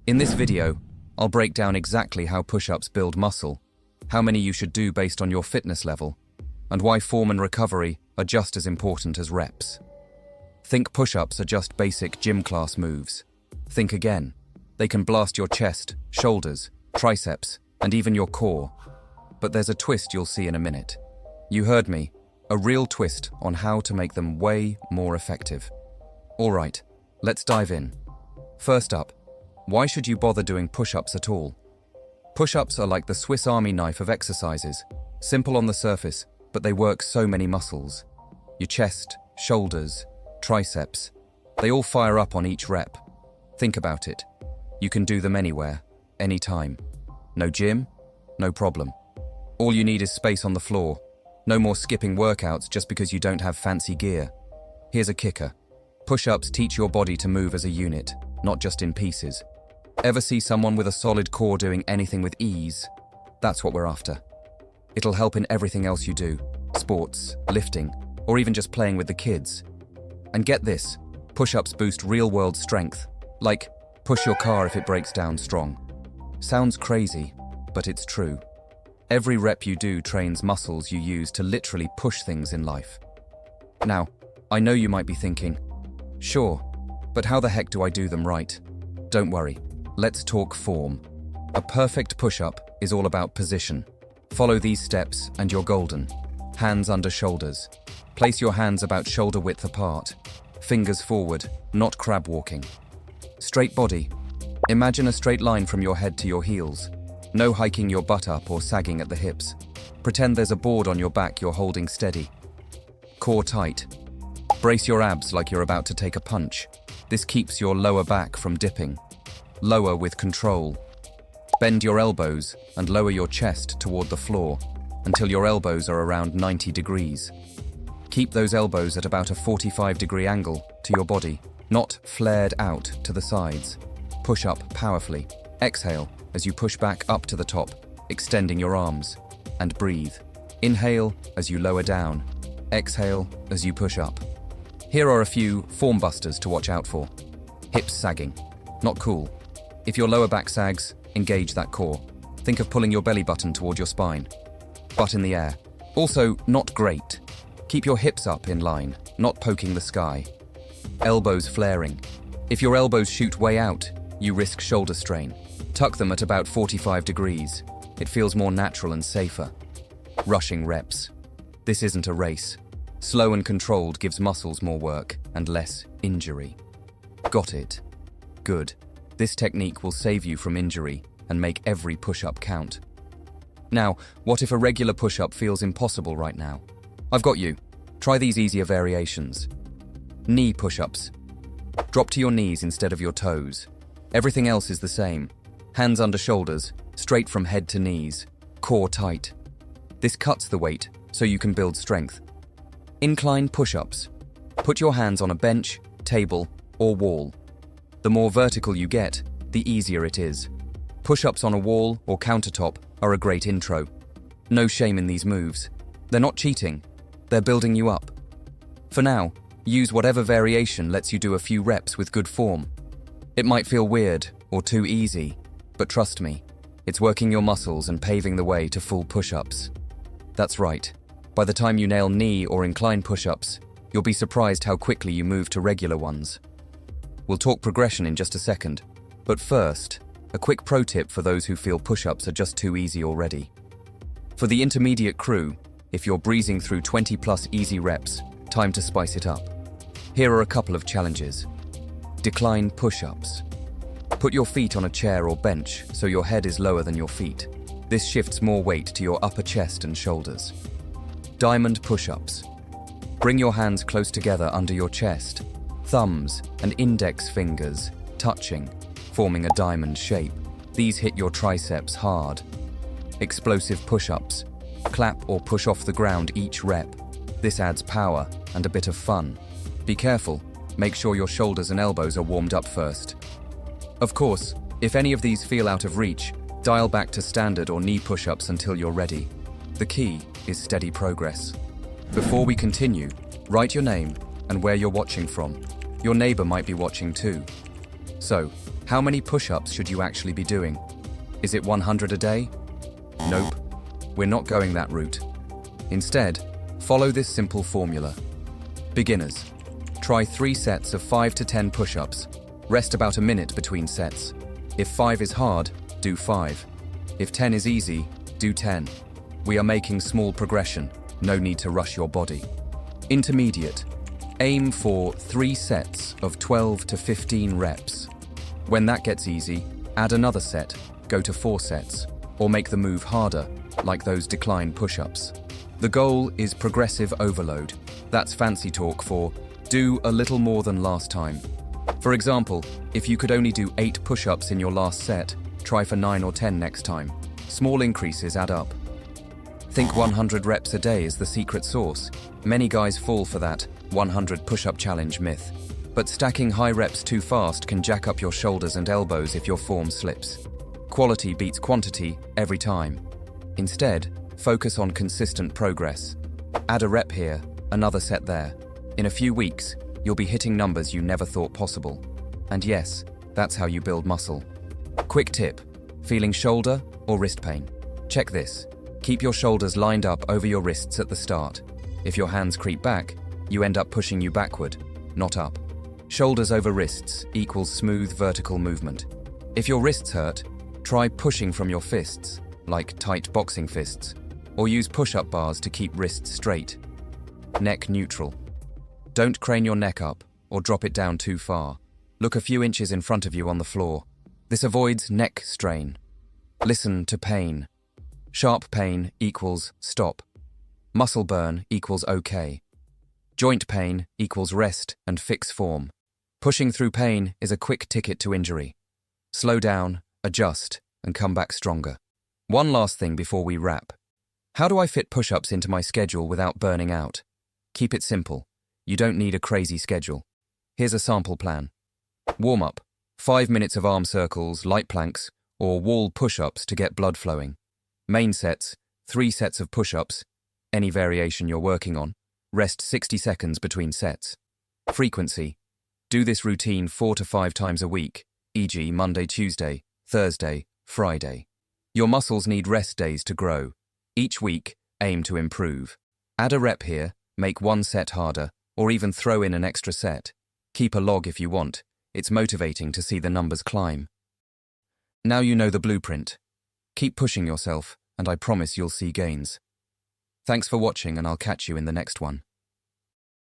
In this video, I'll break down exactly how push-ups build muscle, how many you should do based on your fitness level, and why form and recovery are just as important as reps. Think push-ups are just basic gym class moves. Think again. They can blast your chest, shoulders, triceps, and even your core. But there's a twist you'll see in a minute. You heard me, a real twist on how to make them way more effective. Alright, let's dive in. First up, why should you bother doing push-ups at all? Push-ups are like the Swiss Army knife of exercises, simple on the surface, but they work so many muscles. Your chest, shoulders, triceps, they all fire up on each rep. Think about it. You can do them anywhere, anytime. No gym? No problem. All you need is space on the floor. No more skipping workouts just because you don't have fancy gear. Here's a kicker. Push-ups teach your body to move as a unit, not just in pieces. Ever see someone with a solid core doing anything with ease? That's what we're after. It'll help in everything else you do, sports, lifting, or even just playing with the kids. And get this, push-ups boost real-world strength, like push your car if it breaks down strong. Sounds crazy, but it's true. Every rep you do trains muscles you use to literally push things in life. Now, I know you might be thinking, sure, but how the heck do I do them right? Don't worry, let's talk form. A perfect push-up is all about position. Follow these steps and you're golden. Hands under shoulders. Place your hands about shoulder width apart. Fingers forward, not crab walking. Straight body. Imagine a straight line from your head to your heels. No hiking your butt up or sagging at the hips. Pretend there's a board on your back you're holding steady. Core tight. Brace your abs like you're about to take a punch. This keeps your lower back from dipping. Lower with control. Bend your elbows and lower your chest toward the floor until your elbows are around 90 degrees. Keep those elbows at about a 45-degree angle to your body, not flared out to the sides. Push up powerfully. Exhale as you push back up to the top, extending your arms, and breathe. Inhale as you lower down. Exhale as you push up. Here are a few form busters to watch out for. Hips sagging. Not cool. If your lower back sags, engage that core. Think of pulling your belly button toward your spine. Butt in the air. Also, not great. Keep your hips up in line, not poking the sky. Elbows flaring. If your elbows shoot way out, you risk shoulder strain. Tuck them at about 45 degrees. It feels more natural and safer. Rushing reps. This isn't a race. Slow and controlled gives muscles more work and less injury. Got it? Good. This technique will save you from injury and make every push-up count. Now, what if a regular push-up feels impossible right now? I've got you. Try these easier variations. Knee push-ups. Drop to your knees instead of your toes. Everything else is the same. Hands under shoulders, straight from head to knees. Core tight. This cuts the weight, so you can build strength. Incline push-ups. Put your hands on a bench, table, or wall. The more vertical you get, the easier it is. Push-ups on a wall or countertop are a great intro. No shame in these moves. They're not cheating. They're building you up. For now, use whatever variation lets you do a few reps with good form. It might feel weird or too easy, but trust me, it's working your muscles and paving the way to full push-ups. That's right. By the time you nail knee or incline push-ups, you'll be surprised how quickly you move to regular ones. We'll talk progression in just a second, but first, a quick pro tip for those who feel push-ups are just too easy already. For the intermediate crew, if you're breezing through 20+ easy reps, time to spice it up. Here are a couple of challenges. Decline push-ups. Put your feet on a chair or bench so your head is lower than your feet. This shifts more weight to your upper chest and shoulders. Diamond push-ups. Bring your hands close together under your chest, thumbs and index fingers touching, forming a diamond shape. These hit your triceps hard. Explosive push-ups. Clap or push off the ground each rep. This adds power and a bit of fun. Be careful, make sure your shoulders and elbows are warmed up first. Of course, if any of these feel out of reach, dial back to standard or knee push-ups until you're ready. The key is steady progress. Before we continue, write your name and where you're watching from. Your neighbor might be watching too. So, How many push-ups should you actually be doing? Is it 100 a day? Nope, we're not going that route. Instead, follow this simple formula. Beginners, try 3 sets of 5 to 10 push-ups. Rest about a minute between sets. If 5 is hard, do 5. If 10 is easy, do 10. We are making small progression, no need to rush your body. Intermediate, aim for 3 sets of 12 to 15 reps. When that gets easy, add another set, go to 4 sets, or make the move harder, like those decline push-ups. The goal is progressive overload. That's fancy talk for do a little more than last time. For example, if you could only do 8 push-ups in your last set, try for 9 or 10 next time. Small increases add up. Think 100 reps a day is the secret sauce. Many guys fall for that 100 push-up challenge myth. But stacking high reps too fast can jack up your shoulders and elbows if your form slips. Quality beats quantity every time. Instead, focus on consistent progress. Add a rep here, another set there. In a few weeks, you'll be hitting numbers you never thought possible. And yes, that's how you build muscle. Quick tip, feeling shoulder or wrist pain? Check this. Keep your shoulders lined up over your wrists at the start. If your hands creep back, you end up pushing you backward, not up. Shoulders over wrists equals smooth vertical movement. If your wrists hurt, try pushing from your fists, like tight boxing fists, or use push-up bars to keep wrists straight. Neck neutral. Don't crane your neck up or drop it down too far. Look a few inches in front of you on the floor. This avoids neck strain. Listen to pain. Sharp pain equals stop. Muscle burn equals okay. Joint pain equals rest and fix form. Pushing through pain is a quick ticket to injury. Slow down, adjust, and come back stronger. One last thing before we wrap. How do I fit push-ups into my schedule without burning out? Keep it simple. You don't need a crazy schedule. Here's a sample plan. Warm-up. 5 minutes of arm circles, light planks, or wall push-ups to get blood flowing. Main sets, 3 sets of push-ups, any variation you're working on. Rest 60 seconds between sets. Frequency. Do this routine 4 to 5 times a week, e.g. Monday, Tuesday, Thursday, Friday. Your muscles need rest days to grow. Each week, aim to improve. Add a rep here, make 1 set harder, or even throw in an extra set. Keep a log if you want. It's motivating to see the numbers climb. Now you know the blueprint. Keep pushing yourself, and I promise you'll see gains. Thanks for watching, and I'll catch you in the next one.